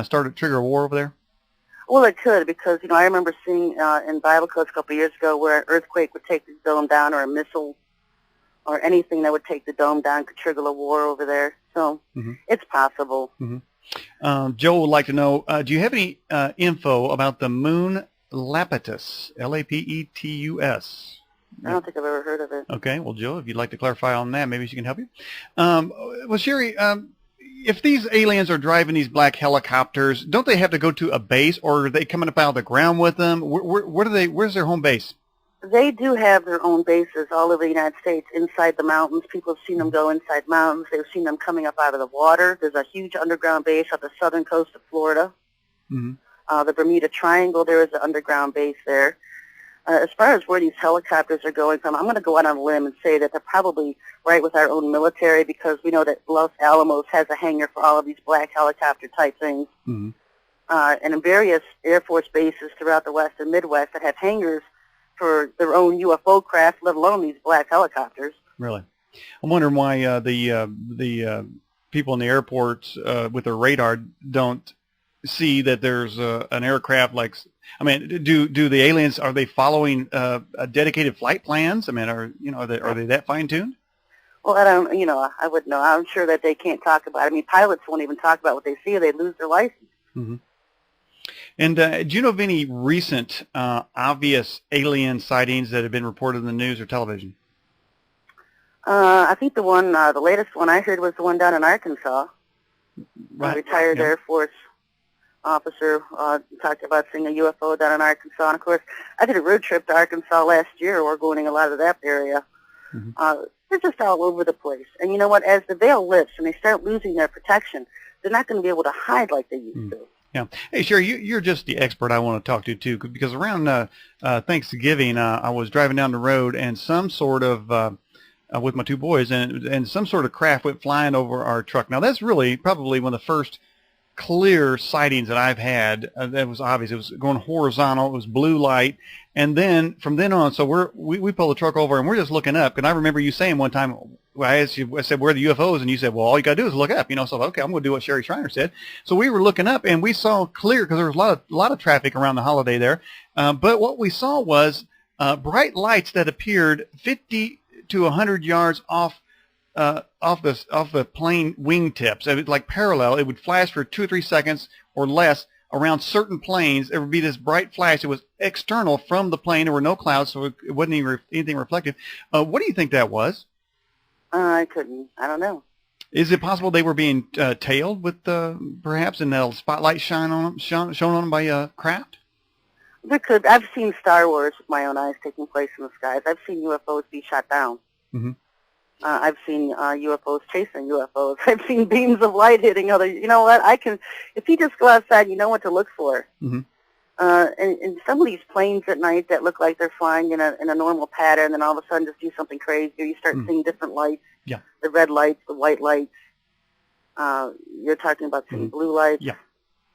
start a trigger a war over there? Well, it could, because, I remember seeing in Bible codes a couple of years ago where an earthquake would take the dome down, or a missile or anything that would take the dome down could trigger a war over there. So it's possible. Joe would like to know, do you have any info about the moon Lapetus, Lapetus? I don't think I've ever heard of it. Okay, well, Joe, if you'd like to clarify on that, maybe she can help you. Well, Sherry, if these aliens are driving these black helicopters, don't they have to go to a base, or are they coming up out of the ground with them? Where's their home base? They do have their own bases all over the United States, inside the mountains. People have seen them go inside mountains. They've seen them coming up out of the water. There's a huge underground base off the southern coast of Florida. The Bermuda Triangle, there is an underground base there. As far as where these helicopters are going from, I'm going to go out on a limb and say that they're probably right with our own military, because we know that Los Alamos has a hangar for all of these black helicopter type things. And in various Air Force bases throughout the West and Midwest that have hangars for their own UFO craft, let alone these black helicopters. Really? I'm wondering why the people in the airports with their radar don't see that there's an aircraft like. I mean, do the aliens, are they following dedicated flight plans? I mean, are they that fine tuned? Well, I don't. I wouldn't know. I'm sure that they can't talk about it. I mean, pilots won't even talk about what they see, or they'd lose their license. And do you know of any recent obvious alien sightings that have been reported in the news or television? I think the latest one I heard was the one down in Arkansas. Right. A retired Air Force officer talked about seeing a UFO down in Arkansas. And, of course, I did a road trip to Arkansas last year. We're going a lot of that area. They're just all over the place. And you know what? As the veil lifts and they start losing their protection, they're not going to be able to hide like they used to. Yeah. Hey, Sherry, you're just the expert I want to talk to, too, because around Thanksgiving, I was driving down the road, and some sort of, with my two boys, and some sort of craft went flying over our truck. Now, that's really probably one of the first clear sightings that I've had. That was obvious. It was going horizontal. It was blue light. And then from then on, so we pull the truck over, and we're just looking up. And I remember you saying one time, I said, where are the UFOs? And you said, well, all you got to do is look up. So, okay, I'm going to do what Sherry Shriner said. So we were looking up, and we saw clear, because there was a lot of traffic around the holiday there. But what we saw was bright lights that appeared 50 to 100 yards off the plane wingtips. It was like parallel. It would flash for 2 or 3 seconds or less around certain planes. There would be this bright flash. It was external from the plane. There were no clouds, so it wasn't even anything reflective. What do you think that was? I don't know. Is it possible they were being tailed with perhaps, and the spotlight shown on them by craft? There could. I've seen Star Wars with my own eyes taking place in the skies. I've seen UFOs be shot down. I've seen UFOs chasing UFOs. I've seen beams of light hitting other. You know what? If you just go outside, you know what to look for. And some of these planes at night that look like they're flying in a normal pattern, then all of a sudden just do something crazy. You start seeing different lights. Yeah. The red lights, the white lights. You're talking about seeing blue lights. Yeah.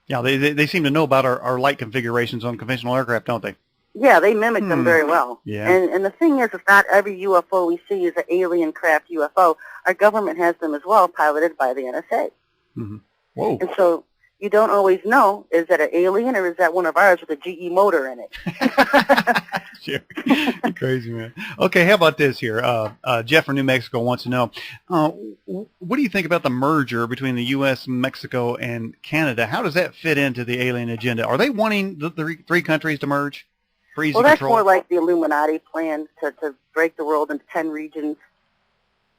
Yeah. They seem to know about our light configurations on conventional aircraft, don't they? Yeah, they mimic them very well. Yeah. And the thing is, if not every UFO we see is an alien craft UFO, our government has them as well, piloted by the NSA. Whoa. And so you don't always know, is that an alien or is that one of ours with a GE motor in it? Sure. Crazy, man. Okay, how about this here? Jeff from New Mexico wants to know, what do you think about the merger between the U.S., Mexico, and Canada? How does that fit into the alien agenda? Are they wanting the three countries to merge? Well, that's more like the Illuminati plan to break the world into 10 regions.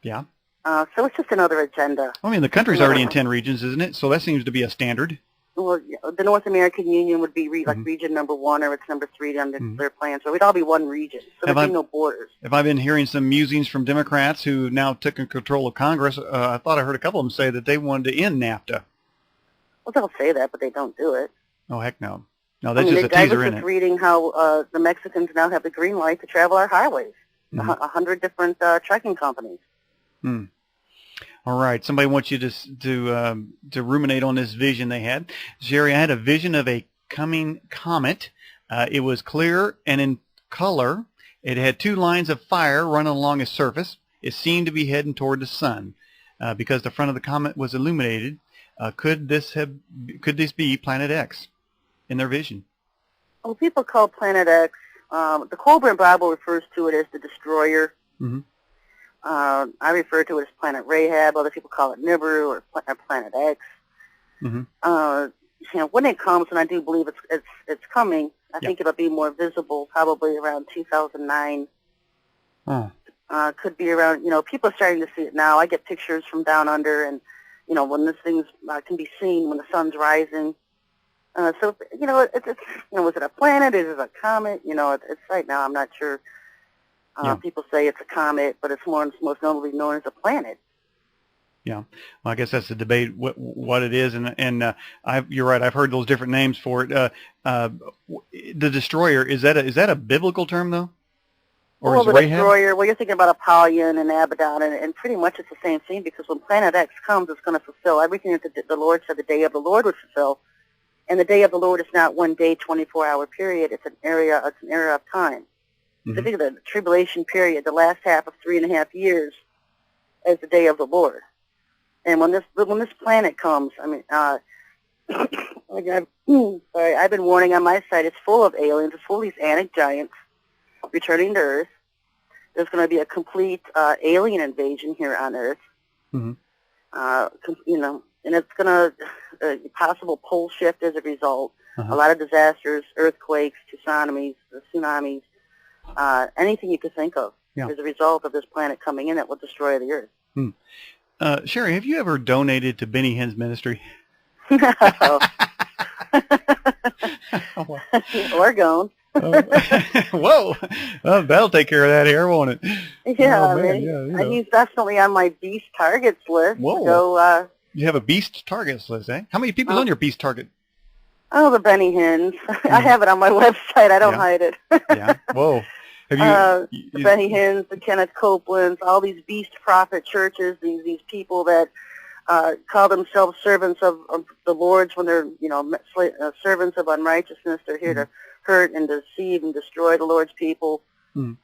Yeah. So it's just another agenda. I mean, the country's already in 10 regions, isn't it? So that seems to be a standard. Well, the North American Union would be like region number 1, or it's number 3 under their plan. So we'd all be one region. So there'd be no borders. Have I been hearing some musings from Democrats who now took control of Congress? I thought I heard a couple of them say that they wanted to end NAFTA. Well, they'll say that, but they don't do it. Oh, heck no. No, that's just a teaser, I was just reading how the Mexicans now have the green light to travel our highways. 100 different trucking companies. All right. Somebody wants you to ruminate on this vision they had. Jerry, I had a vision of a coming comet. It was clear and in color. It had 2 lines of fire running along its surface. It seemed to be heading toward the sun because the front of the comet was illuminated. Could this be Planet X in their vision? Well, people call Planet X, the Colburn Bible refers to it as the Destroyer. Mm-hmm. I refer to it as Planet Rahab. Other people call it Nibiru or Planet X. Mm-hmm. When it comes, and I do believe it's coming, I think it'll be more visible probably around 2009. Oh. Could be around, people are starting to see it now. I get pictures from down under, and, when this thing can be seen when the sun's rising. So, was it a planet? Is it a comet? It's right now, I'm not sure. People say it's a comet, but it's most notably known as a planet. Yeah, well, I guess that's the debate what it is, and you're right. I've heard those different names for it. The Destroyer, is that a biblical term though? Or the Destroyer. Well, you're thinking about Apollyon and Abaddon, and pretty much it's the same thing, because when Planet X comes, it's going to fulfill everything that the Lord said the day of the Lord would fulfill. And the day of the Lord is not one day, 24-hour period. It's an era of time. Mm-hmm. So think of the tribulation period, the last half of 3.5 years, as the day of the Lord. And when this planet comes, I mean, I've been warning on my site. It's full of aliens. It's full of these Anak giants returning to Earth. There's going to be a complete alien invasion here on Earth. Mm-hmm. And it's going to possible pole shift as a result. A lot of disasters, earthquakes, tsunamis, anything you could think of as a result of this planet coming in that will destroy the Earth. Hmm. Sherry, have you ever donated to Benny Hinn's ministry? No. Or gone. Whoa, that'll take care of that here, won't it? Yeah, he's definitely on my beast targets list. Whoa. So, you have a beast targets list, eh? How many people's on your beast target? Oh, the Benny Hinn's. I have it on my website. I don't hide it. Yeah. Whoa. Have you? The Benny Hinn's, the Kenneth Copelands, all these beast prophet churches, these people that call themselves servants of the Lord's when they're, servants of unrighteousness. They're here to hurt and deceive and destroy the Lord's people. Mm.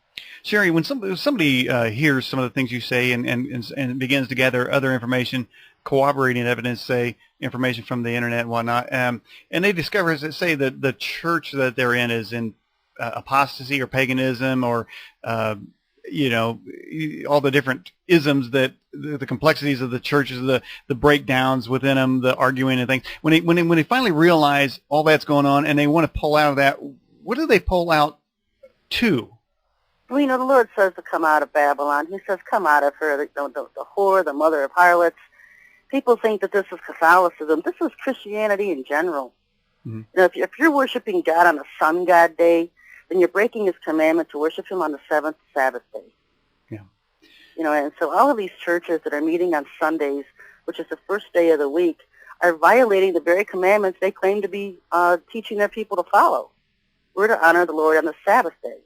Sherry, when somebody hears some of the things you say and begins to gather other information, corroborating evidence, say information from the internet and whatnot, and they discover, as they say, that the church that they're in is in apostasy or paganism or all the different isms, that the complexities of the churches, the breakdowns within them, the arguing and things. When they finally realize all that's going on and they want to pull out of that, what do they pull out to? Well, the Lord says to come out of Babylon. He says, come out of her, the whore, the mother of harlots. People think that this is Catholicism. This is Christianity in general. Mm-hmm. If you're worshiping God on the sun god day, then you're breaking his commandment to worship him on the seventh Sabbath day. Yeah. And so all of these churches that are meeting on Sundays, which is the first day of the week, are violating the very commandments they claim to be teaching their people to follow. We're to honor the Lord on the Sabbath day.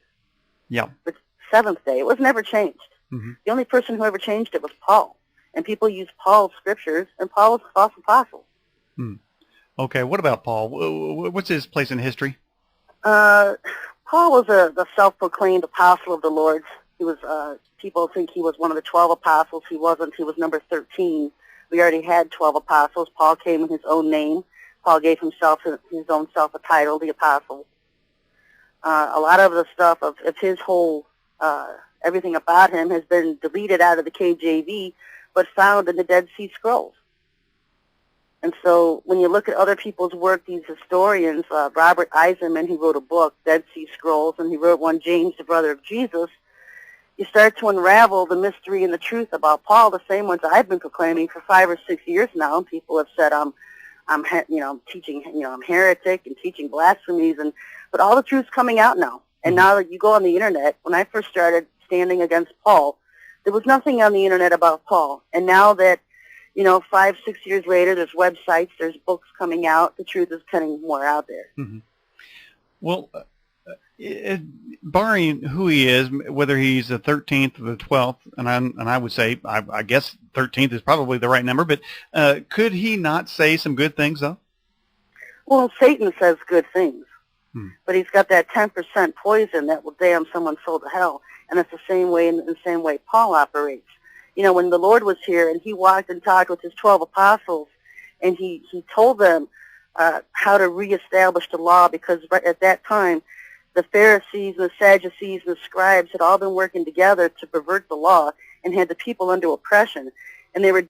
Yeah. The seventh day. It was never changed. Mm-hmm. The only person who ever changed it was Paul. And people use Paul's scriptures, and Paul was a false apostle. Hmm. Okay, what about Paul? What's his place in history? Paul was the self-proclaimed apostle of the Lord. He was. People think he was one of the 12 apostles. He wasn't. He was number 13. We already had 12 apostles. Paul came in his own name. Paul gave his own self a title, the apostle. A lot of the stuff of his whole, everything about him has been deleted out of the KJV, but found in the Dead Sea Scrolls. And so when you look at other people's work, these historians, Robert Eisenman, he wrote a book, Dead Sea Scrolls, and he wrote one, James, the brother of Jesus, you start to unravel the mystery and the truth about Paul, the same ones I've been proclaiming for 5 or 6 years now. And people have said I'm teaching, I'm heretic and teaching blasphemies, but all the truth's coming out now. And now that you go on the internet, when I first started standing against Paul, there was nothing on the internet about Paul. And now that, 5, 6 years later, there's websites, there's books coming out, the truth is coming more out there. Mm-hmm. Well, barring who he is, whether he's the 13th or the 12th, and I would say, I guess 13th is probably the right number, but could he not say some good things, though? Well, Satan says good things, but he's got that 10% poison that will damn someone's soul to hell, and it's the same way Paul operates. When the Lord was here and he walked and talked with his 12 apostles, and he told them how to reestablish the law, because right at that time, the Pharisees, the Sadducees, and the scribes had all been working together to pervert the law and had the people under oppression, and they were